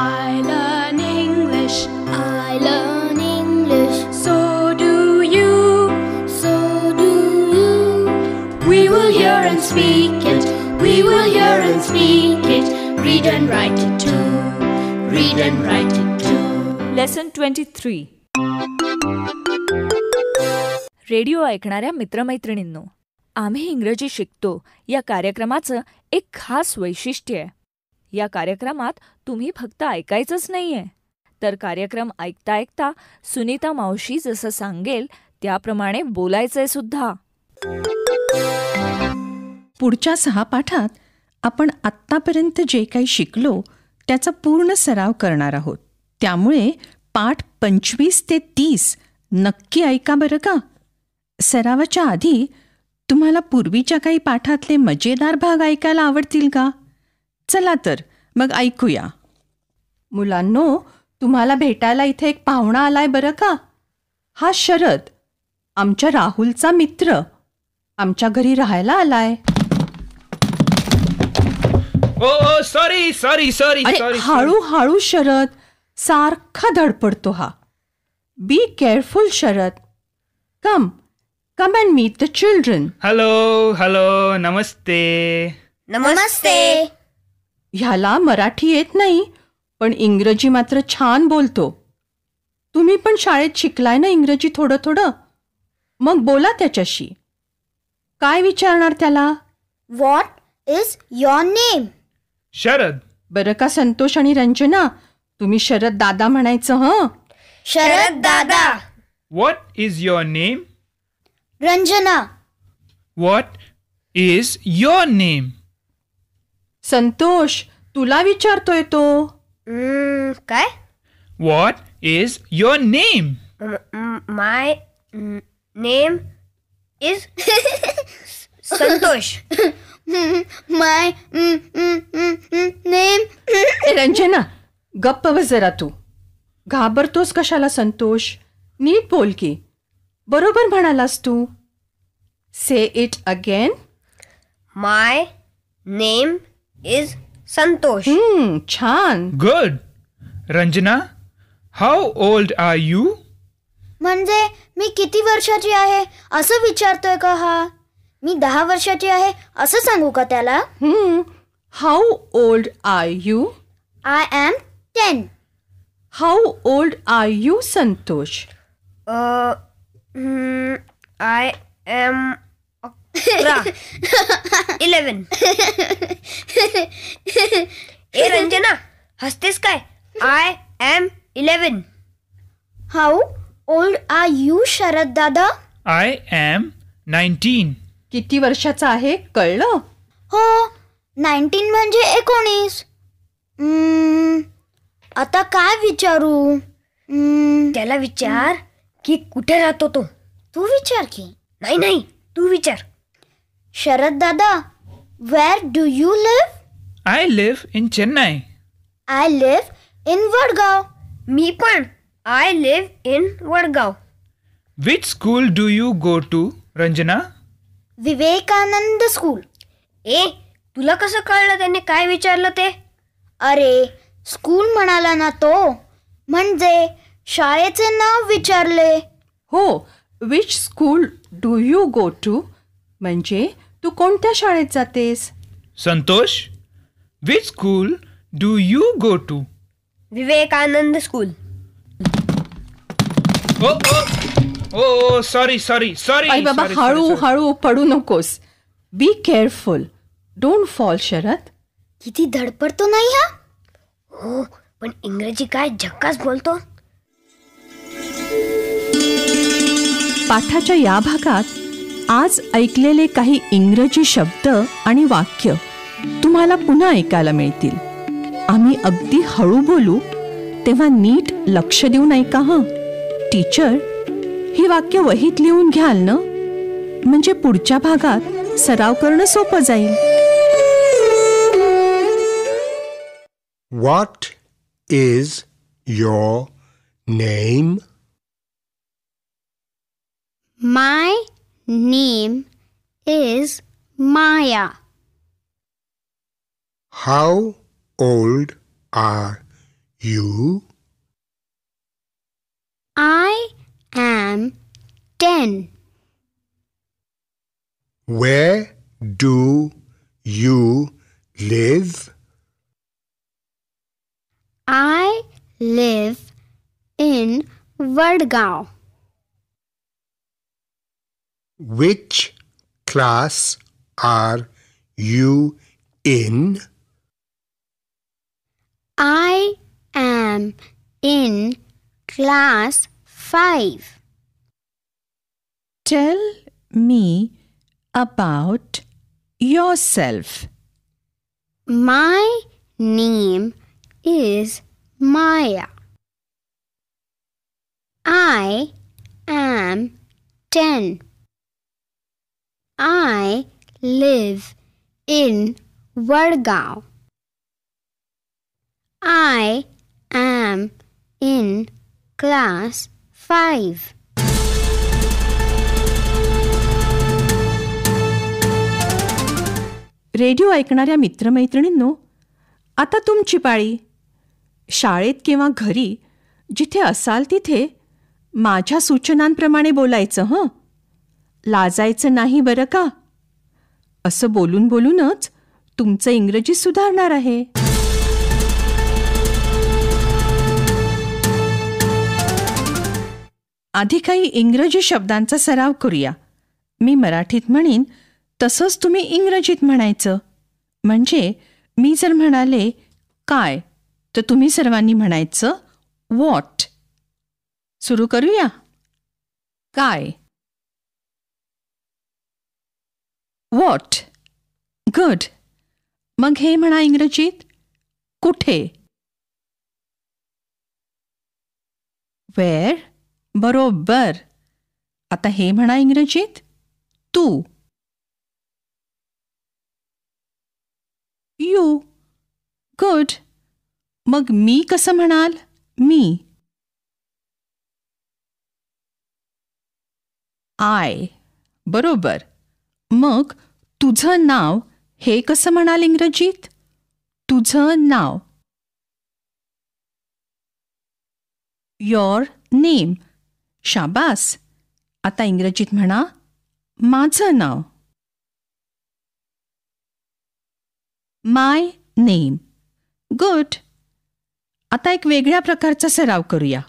I learn English. I learn English. So do you. So do you. We will hear and speak it. We will hear and speak it. Read and write it too. Read and write it too. Lesson 23. Radio ऐकणाऱ्या मित्रमैत्रिणींनो, आम्ही इंग्रजी शिकतो या कार्यक्रमाचं एक खास वैशिष्ट्य आहे. या कार्यक्रमात तुम्ही फक्त ऐकायचंच नाहीये, तर कार्यक्रम ऐकता ऐकता सुनीता मावशी जसं सांगेल त्याप्रमाणे बोलायचंय सुद्धा. पुढच्या 6 पाठात आपण आत्तापर्यंत जे काही शिकलो त्याचा पूर्ण सराव करणार आहोत. त्यामुळे पाठ 25 ते 30 नक्की ऐका बरं का. सरावाच्या आधी तुम्हाला पूर्वीच्या काही पाठातले मजेदार भाग ऐकायला आवडतील का? चला तर मग ऐकूया. मुलांनो, तुम्हाला भेटायला इथे एक पाहुणा आलाय बरं का. हा शरद, आमच्या राहुलचा मित्र, आमच्या घरी राहायला आलाय. सॉरी सॉरी सॉरी अरे हळूहळू शरद, सारखा धडपडतो हा. Be careful Sharad. Come come and meet the children. Hello hello, नमस्ते. नमस्ते. ह्याला मराठी येत नाही, पण इंग्रजी मात्र छान बोलतो. तुम्ही पण शाळेत शिकलाय ना इंग्रजी थोडं थोडं, मग बोला त्याच्याशी. काय विचारणार त्याला? What is your name? Sharad. बरं का संतोष आणि रंजना, तुम्ही शरद दादा म्हणायचं हं. शरद दादा. What is your name? Ranjana. What is your name? Santosh, तुला विचारतोय तो. काय? What is your name? My name is Santosh. My name. Ranjana, गप्प बस जरा तू. घाबरतोस कशाला संतोष? नीट बोल की. बरोबर म्हणालास तू. Say it again. My name is Santosh. छान. Good. Ranjana, how old are you? म्हणजे मी किती वर्षाची आहे असं विचारतोय का हा? मी 10 वर्षाची आहे असं सांगू का त्याला? How old are you? I am 10. How old are you Santosh? I am 11. ए रंजना, हसतेस काय? I am 11. How old are you Sharad दादा? I am 19. किती वर्षाचा आहे कळलं? हो, 19 म्हणजे 19. आता काय विचारू? त्याला विचार की कुठे राहतो तो. तू विचार की. नाही, तू विचार. शरद दादा, where do you live? I live in Chennai. I live in Vadgaon. मी पण. I live in Vadgaon. Which school do you go to, Ranjana? Vivekananda school. ए, तुला कसं कळलं त्याने काय विचारलं ते? अरे, स्कूल म्हणाला ना तो, म्हणजे शाळेचे नाव विचारले. हो, which school do you go to म्हणजे तू कोणत्या शाळेत जातेस? Santosh, which school do you go to? Vivekananda school. Oh sorry sorry sorry. आई बाबा, हळू पडू नकोस. Be careful. Don't fall Sharad. किती धडपडतो नाही हा. हो, पण इंग्रजी काय झक्कास बोलतो. पाठाच्या या भागात आज ऐकलेले काही इंग्रजी शब्द आणि वाक्य तुम्हाला पुन्हा ऐकायला मिळतील. आम्ही अगदी हळू बोलू, तेव्हा नीट लक्ष देऊन ऐका हं. टीचर, ही वाक्य वहीत लिहून घ्याल ना, म्हणजे पुढच्या भागात सराव करणं सोपं जाईल. What is your name? My name is Maya. How old are you? I am 10. Where do you live? I live in Vadgaon. Which class are you in? I am in class 5. Tell me about yourself. My name is Maya. I am 10. I live in Vadgaon. I am in class 5. Radio ऐकणाऱ्या मित्रमैत्रिणींनो, आता तुमची पाळी. शाळेत किंवा घरी जिथे असाल तिथे माझ्या सूचनांप्रमाणे बोलायचं हं. लाजायचं नाही बरं का. असं बोलून बोलूनच तुमचं इंग्रजी सुधारणार आहे. आधी काही इंग्रजी शब्दांचा सराव करूया. मी मराठीत म्हणीन तसंच तुम्ही इंग्रजीत म्हणायचं. म्हणजे मी जर म्हणाले काय तर तुम्ही सर्वांनी म्हणायचं व्हॉट. सुरू करूया. काय. व्हॉट. गुड. मग हे म्हणा इंग्रजीत कुठे. वेअर. बरोबर. आता हे म्हणा इंग्रजीत तू. यू. गुड. मग मी कसं म्हणाल. मी. आय. बरोबर. मग तुझं नाव हे कसं म्हणाल इंग्रजीत. तुझं नाव. Your name. शाबास. आता इंग्रजीत म्हणा माझं नाव. माय नेम. गुड. आता एक वेगळ्या प्रकारचा सराव करूया.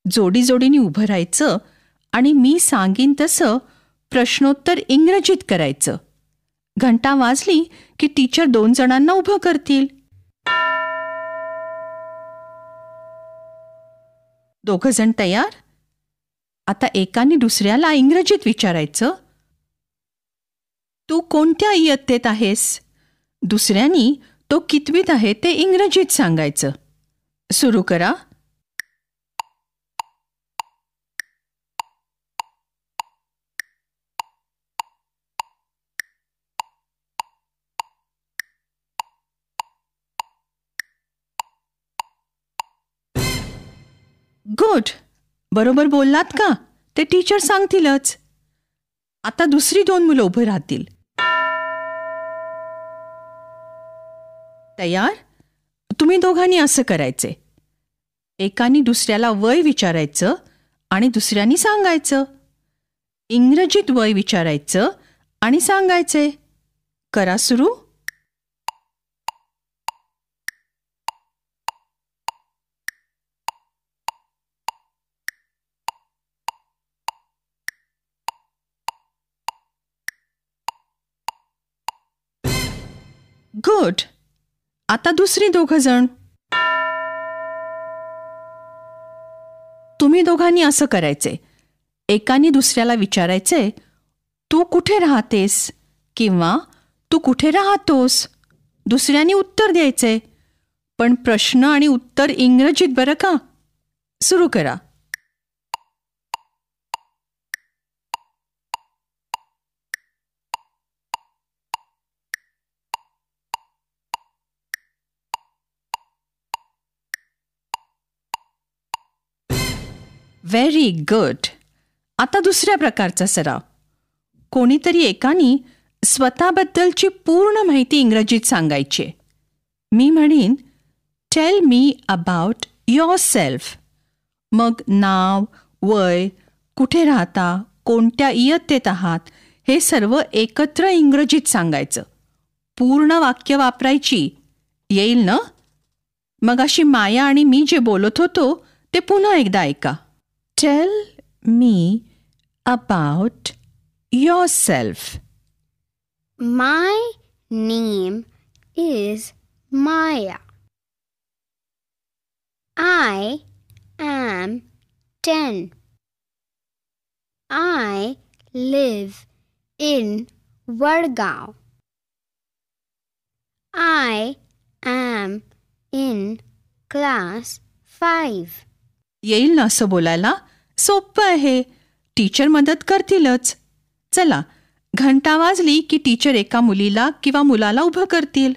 जोडीजोडीने उभं राहायचं आणि मी सांगीन तसं प्रश्नोत्तर इंग्रजीत करायचं. घंटा वाजली की टीचर 2 जणांना उभं करतील. दोघं जण तयार. आता एकाने दुसऱ्याला इंग्रजीत विचारायचं तू कोणत्या इयत्तेत आहेस. दुसऱ्यानी तो कितवीत आहे ते इंग्रजीत सांगायचं. सुरू करा. गुड. बरोबर बोललात का. ते टीचर सांगतीलच. आता दुसरी 2 मुलं उभं राहतील. तयार. तुम्ही दोघांनी असं करायचे. एकाने दुसऱ्याला वय विचारायचं आणि दुसऱ्यानी सांगायचं. इंग्रजीत वय विचारायचं आणि सांगायचे. करा सुरू. गुड. आता दुसरी 2 जण. तुम्ही दोघांनी असं करायचे. एकाने दुसऱ्याला विचारायचे तू कुठे राहतेस किंवा तू कुठे राहतोस. दुसऱ्याने उत्तर द्यायचे. पण प्रश्न आणि उत्तर इंग्रजीत बरं का. सुरू करा. Very good. आता दुसऱ्या प्रकारचा सराव. कोणीतरी एकाने स्वतःबद्दलची पूर्ण माहिती इंग्रजीत सांगायची. मी म्हणीन टेल मी अबाउट युअरसेल्फ. मग नाव, वय, कुठे राहता, कोणत्या इयत्तेत आहात हे सर्व एकत्र इंग्रजीत सांगायचं. पूर्ण वाक्य वापरायची. येईल ना? मग अशी माया आणि मी जे बोलत होतो ते पुन्हा एकदा ऐका. Tell me about yourself. My name is Maya. I am 10. I live in Vadgaon. I am in class 5. येईल ना असं बोलायला? सोपं आहे. टीचर मदत करतीलच. चला, घंटा वाजली की टीचर एका मुलीला किंवा मुलाला उभं करतील.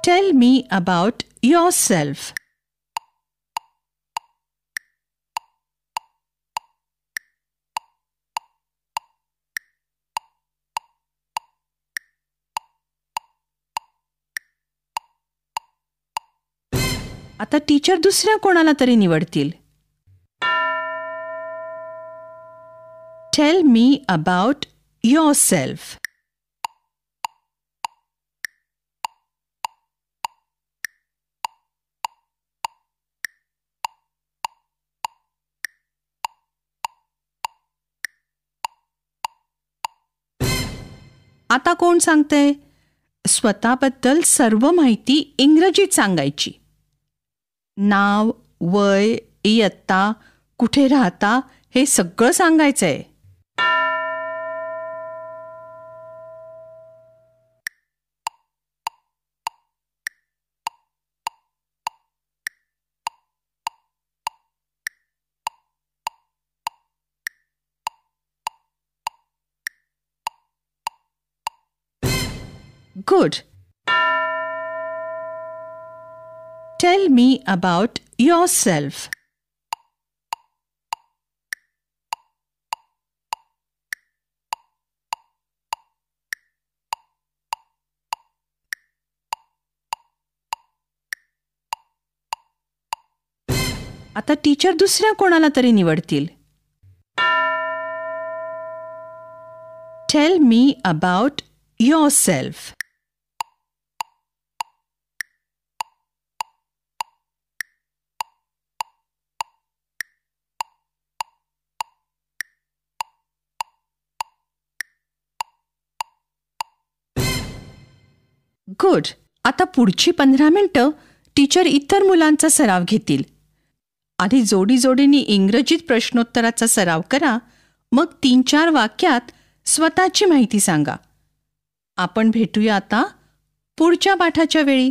Tell me about yourself. आता टीचर दुसऱ्या कोणाला तरी निवडतील. Tell me about yourself. आता कोण सांगतंय? स्वतःबद्दल सर्व माहिती इंग्रजीत सांगायची. नाव, वय, इयत्ता, कुठे राहता हे सगळं सांगायचंय. Good. Tell me about yourself. आता टीचर दुसऱ्या कोणाला तरी निवडतील. Tell me about yourself. Good. आता पुढची 15 मिनिटं टीचर इतर मुलांचा सराव घेतील. आधी जोडीजोडीने इंग्रजीत प्रश्नोत्तराचा सराव करा. मग 3-4 वाक्यात स्वतःची माहिती सांगा. आपण भेटूया आता पुढच्या पाठाच्या वेळी.